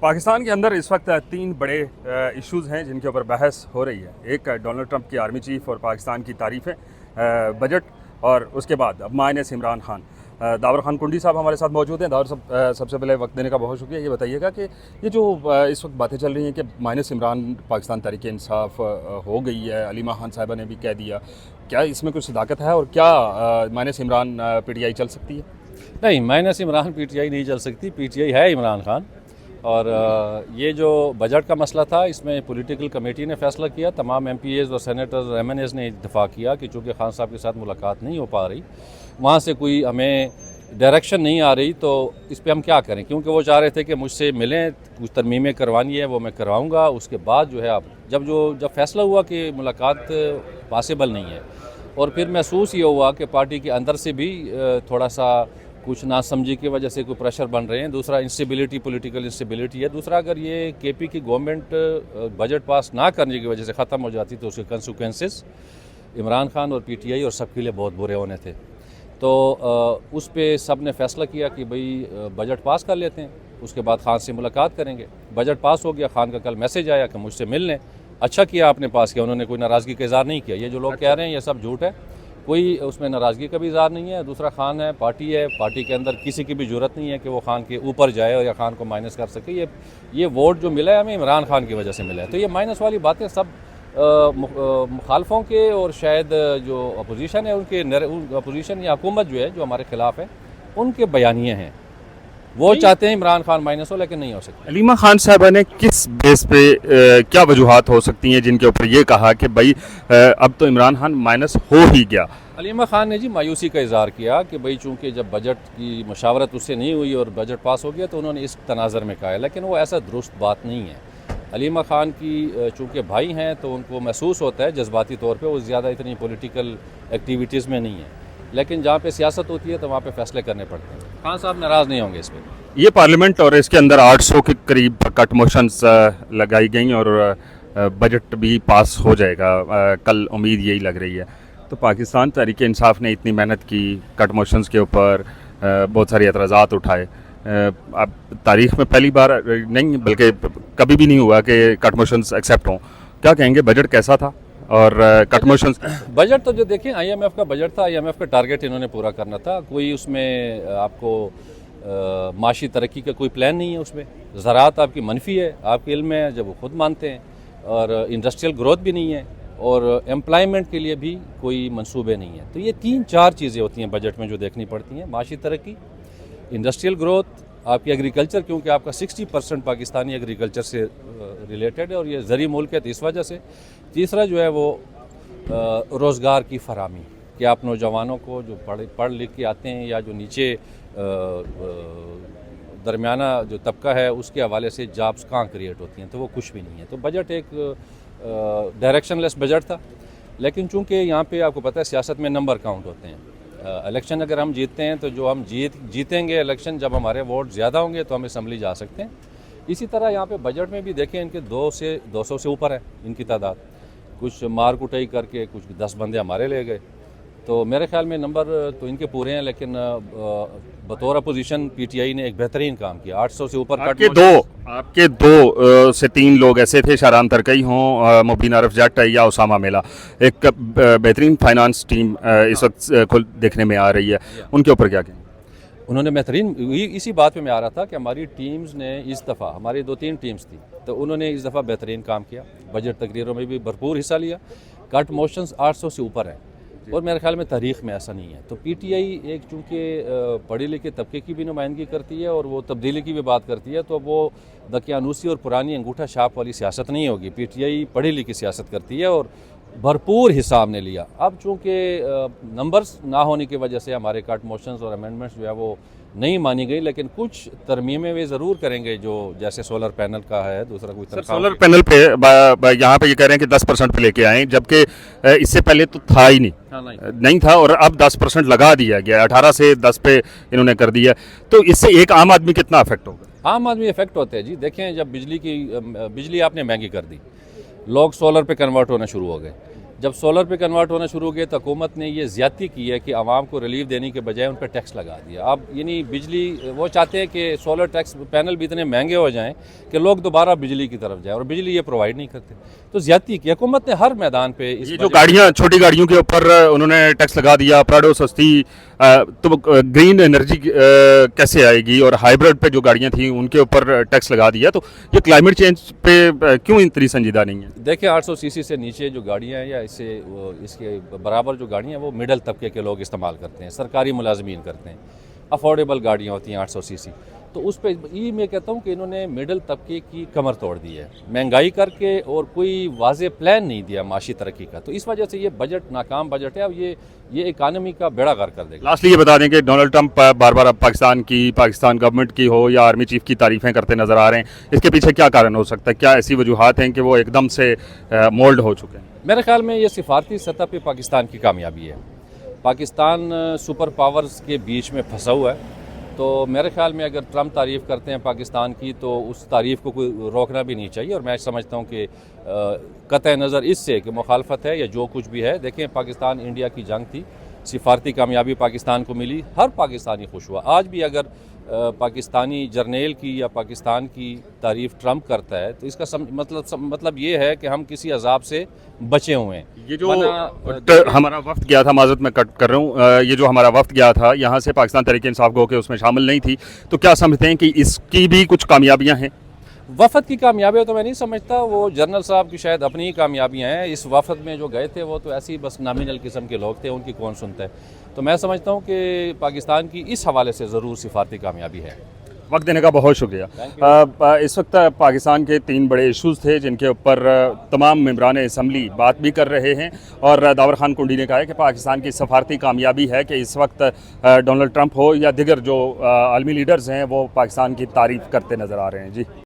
पाकिस्तान के अंदर इस वक्त तीन बड़े इश्यूज़ हैं जिनके ऊपर बहस हो रही है। एक डोनाल्ड ट्रंप की आर्मी चीफ और पाकिस्तान की तारीफ़ें, बजट, और उसके बाद अब माइनस इमरान खान। दावर खान कुंडी साहब हमारे साथ मौजूद हैं। दावर साहब, सबसे पहले वक्त देने का बहुत शुक्रिया। ये बताइएगा कि ये जो इस वक्त बातें चल रही हैं कि माइनस इमरान पाकिस्तान तहरीक इंसाफ हो गई है, अलीमा खान साहिबा ने भी कह दिया, क्या इसमें कुछ सदाकत है और क्या माइनस इमरान पीटीआई चल सकती है? नहीं, माइनस इमरान पीटीआई नहीं चल सकती। पीटीआई है इमरान खान। और ये जो बजट का मसला था, इसमें पॉलिटिकल कमेटी ने फैसला किया, तमाम एमपीएज़ और सेनेटर्स एमएनएज़ ने इत्तेफाक किया कि चूँकि खान साहब के साथ मुलाकात नहीं हो पा रही, वहाँ से कोई हमें डायरेक्शन नहीं आ रही, तो इस पे हम क्या करें। क्योंकि वो चाह रहे थे कि मुझसे मिलें, कुछ तरमीमें करवानी है वो मैं करवाऊँगा। उसके बाद जो है आप जब फैसला हुआ कि मुलाकात पॉसिबल नहीं है, और फिर महसूस ये हुआ कि पार्टी के अंदर से भी थोड़ा सा कुछ नासमझी की वजह से कोई प्रेशर बन रहे हैं। दूसरा इंस्टेबिलिटी, पॉलिटिकल इंस्टेबिलिटी है। दूसरा, अगर ये केपी की गवर्नमेंट बजट पास ना करने की वजह से ख़त्म हो जाती तो उसके कंसिक्वेंसेस इमरान खान और पीटीआई और सबके लिए बहुत बुरे होने थे। तो उस पे सब ने फैसला किया कि भाई बजट पास कर लेते हैं, उसके बाद खान से मुलाकात करेंगे। बजट पास हो गया, खान का कल मैसेज आया कि मुझसे मिल लें। अच्छा किया आपने पास किया, उन्होंने कोई नाराज़गी का इज़हार नहीं किया। ये जो लोग कह रहे हैं ये सब झूठ है, कोई उसमें नाराज़गी का भी इज़हार नहीं है। दूसरा, खान है, पार्टी के अंदर किसी की भी ज़रूरत नहीं है कि वो खान के ऊपर जाए और या खान को माइनस कर सके। ये वोट जो मिला है हमें इमरान खान की वजह से मिला है। तो ये माइनस वाली बातें सब मुखालफों के और शायद जो अपोजिशन है उनके, अपोजिशन या हुकूमत जो है जो हमारे खिलाफ है, उनके बयानिए हैं। वो चाहते हैं इमरान खान माइनस हो, लेकिन नहीं हो सकता। अलीमा खान साहबा ने किस बेस पे क्या वजूहात हो सकती हैं जिनके ऊपर ये कहा कि भाई अब तो इमरान खान माइनस हो ही गया? अलीमा खान ने जी मायूसी का इज़हार किया कि भाई चूँकि जब बजट की मशावरत उससे नहीं हुई और बजट पास हो गया तो उन्होंने इस तनाज़र में कहा है, लेकिन वो ऐसा दुरुस्त बात नहीं है। अलीमा खान की चूँकि भाई हैं तो उनको महसूस होता है जज्बाती तौर पे, वो ज़्यादा इतनी पॉलिटिकल एक्टिविटीज़ में नहीं है, लेकिन जहाँ पे सियासत होती है तो वहाँ पे फैसले करने पड़ते हैं। खान साहब नाराज़ नहीं होंगे इस पर। ये पार्लियामेंट और इसके अंदर 800 के करीब कट मोशंस लगाई गई और बजट भी पास हो जाएगा, कल उम्मीद यही लग रही है। तो पाकिस्तान तहरीक इंसाफ ने इतनी मेहनत की कट मोशंस के ऊपर, बहुत सारे एतराज़ात उठाए। अब तारीख में पहली बार नहीं बल्कि कभी भी नहीं हुआ कि कट मोशंस एक्सेप्ट हों। क्या कहेंगे, बजट कैसा था और कट मोशंस? बजट तो जो देखें, आईएमएफ का बजट था, आईएमएफ का टारगेट इन्होंने पूरा करना था। कोई उसमें आपको माशी तरक्की का कोई प्लान नहीं है। उसमें ज़राअत आपकी मनफी है, आपके इल्म में जब वो खुद मानते हैं, और इंडस्ट्रियल ग्रोथ भी नहीं है, और एम्प्लॉयमेंट के लिए भी कोई मंसूबे नहीं है। तो ये 3-4 चीज़ें होती हैं बजट में जो देखनी पड़ती हैं: माशी तरक्की, इंडस्ट्रियल ग्रोथ, आपकी एग्रीकल्चर, क्योंकि आपका 60% पाकिस्तानी एग्रीकल्चर से रिलेटेड है और ये ज़री मुल्क है तो इस वजह से। तीसरा जो है वो रोज़गार की फराहमी, कि आप नौजवानों को जो पढ़ लिख के आते हैं या जो नीचे दरमियाना जो तबका है उसके हवाले से जॉब्स कहाँ क्रिएट होती हैं, तो वो कुछ भी नहीं है। तो बजट एक डायरेक्शनलेस बजट था। लेकिन चूँकि यहाँ पे आपको पता है सियासत में नंबर काउंट होते हैं। इलेक्शन अगर हम जीतते हैं तो जो हम जीतेंगे इलेक्शन, जब हमारे वोट ज़्यादा होंगे तो हम असम्बली जा सकते हैं। इसी तरह यहाँ पे बजट में भी देखें, इनके 200 से ऊपर है इनकी तादाद। कुछ मार कुटाई करके कुछ 10 बंदे हमारे ले गए, तो मेरे ख्याल में नंबर तो इनके पूरे हैं। लेकिन बतौर अपोजिशन पीटीआई ने एक बेहतरीन काम किया। 800 से ऊपर आपके दो से 3 लोग ऐसे थे, शारान तरकई हों, मुबीन आरिफ जट या उसामा मेला, एक बेहतरीन फाइनेंस टीम इस वक्त खुद देखने में आ रही है, उनके ऊपर क्या कहें? उन्होंने बेहतरीन, इसी बात पे मैं आ रहा था कि हमारी टीम्स ने इस दफ़ा, हमारी 2-3 टीम्स थी, तो उन्होंने इस दफ़ा बेहतरीन काम किया। बजट तकरीरों में भी भरपूर हिस्सा लिया। कट मोशंस 800 से ऊपर हैं और मेरे ख्याल में तारीख़ में ऐसा नहीं है। तो पीटीआई एक चूँकि पढ़े लिखे तबके की भी नुमाइंदगी करती है और वो तब्दीली की भी बात करती है, तो वो दकियानूसी और पुरानी अंगूठा छाप वाली सियासत नहीं होगी। पीटीआई पढ़ी लिखी सियासत करती है और भरपूर हिस्सा हमने लिया। अब चूँकि नंबर्स ना होने की वजह से हमारे कट मोशंस और अमेंडमेंट्स जो है वो नहीं मानी गई, लेकिन कुछ तरमीमें वे ज़रूर करेंगे, जो जैसे सोलर पैनल का है। दूसरा कोई सोलर पैनल पे यहाँ पे ये कह रहे हैं कि 10% पे लेके आए, जबकि इससे पहले तो था ही नहीं। हाँ, नहीं था और अब 10% लगा दिया गया, 18 से 10 पे इन्होंने कर दिया। तो इससे एक आम आदमी कितना अफेक्ट होगा? आम आदमी इफेक्ट होते हैं जी। देखें, जब बिजली आपने महंगी कर दी, लोग सोलर पे कन्वर्ट होना शुरू हो गए। जब सोलर पे कन्वर्ट होना शुरू किया तो हुकूमत ने ये ज़्यादती की है कि आवाम को रिलीफ देने के बजाय उन पर टैक्स लगा दिया। अब यानी बिजली वो चाहते हैं कि सोलर टैक्स पैनल भी इतने महंगे हो जाएं कि लोग दोबारा बिजली की तरफ जाएं, और बिजली ये प्रोवाइड नहीं करते। तो ज़्यादती की हुकूमत ने हर मैदान पे। ये जो गाड़ियाँ, छोटी गाड़ियों के ऊपर उन्होंने टैक्स लगा दिया, प्राडो सस्ती, तो ग्रीन एनर्जी कैसे आएगी, और हाइब्रिड पे जो गाड़ियाँ थी उनके ऊपर टैक्स लगा दिया, तो ये क्लाइमेट चेंज पे क्यों इतनी संजीदा नहीं है? देखिए 800 सीसी से नीचे जो गाड़ियाँ हैं या इसके बराबर जो गाड़ियाँ हैं वो मिडल तबके के लोग इस्तेमाल करते हैं, सरकारी मुलाजमीन करते हैं। अफोर्डेबल गाड़ियाँ होती हैं 800 सीसी, तो उस पर ये मैं कहता हूँ कि इन्होंने मिडल तबके की कमर तोड़ दी है महंगाई करके, और कोई वाज़े प्लान नहीं दिया माशी तरक्की का। तो इस वजह से ये बजट नाकाम बजट है। अब ये इकानमी का बेड़ा गर्क कर देगा। लास्टली ये बता दें कि डोनाल्ड ट्रंप बार बार अब पाकिस्तान गवर्नमेंट की हो या आर्मी चीफ की तारीफ़ें करते नज़र आ रहे हैं, इसके पीछे क्या कारण हो सकता है? क्या ऐसी वजूहात हैं कि वो एकदम से मोल्ड हो चुके हैं? मेरे ख्याल में ये सिफारती सतह पे पाकिस्तान की कामयाबी है। पाकिस्तान सुपर पावर्स के बीच में फंसा हुआ है, तो मेरे ख्याल में अगर ट्रंप तारीफ़ करते हैं पाकिस्तान की तो उस तारीफ़ को कोई रोकना भी नहीं चाहिए। और मैं समझता हूँ कि कतई नज़र इससे कि मुखालफत है या जो कुछ भी है, देखें पाकिस्तान इंडिया की जंग थी, सिफारती कामयाबी पाकिस्तान को मिली, हर पाकिस्तानी खुश हुआ। आज भी अगर पाकिस्तानी जर्नेल की या पाकिस्तान की तारीफ़ ट्रंप करता है तो इसका मतलब ये है कि हम किसी अजाब से बचे हुए हैं। ये जो हमारा वफ्द गया था, माजरत मैं कट कर रहा हूँ, ये जो हमारा वफ्द गया था यहाँ से पाकिस्तान तहरीक-ए-इंसाफ गो के उसमें शामिल नहीं थी, तो क्या समझते हैं कि इसकी भी कुछ कामयाबियाँ हैं? वफद की कामयाबियाँ तो मैं नहीं समझता, वो जनरल साहब की शायद अपनी ही कामयाबियाँ हैं। इस वफद में जो गए थे वो तो ऐसे ही बस नॉमिनल किस्म के लोग थे, उनकी कौन सुनता है। तो मैं समझता हूँ कि पाकिस्तान की इस हवाले से ज़रूर सिफारती कामयाबी है। वक्त देने का बहुत शुक्रिया। इस वक्त पाकिस्तान के 3 बड़े इश्यूज़ थे जिनके ऊपर तमाम मेंबरान असम्बली बात भी कर रहे हैं, और दावर खान कुंडी ने कहा है कि पाकिस्तान की सफारती कामयाबी है कि इस वक्त डोनाल्ड ट्रंप हो या दिगर जो आलमी लीडर्स हैं वो पाकिस्तान की तारीफ़ करते नज़र आ रहे हैं। जी।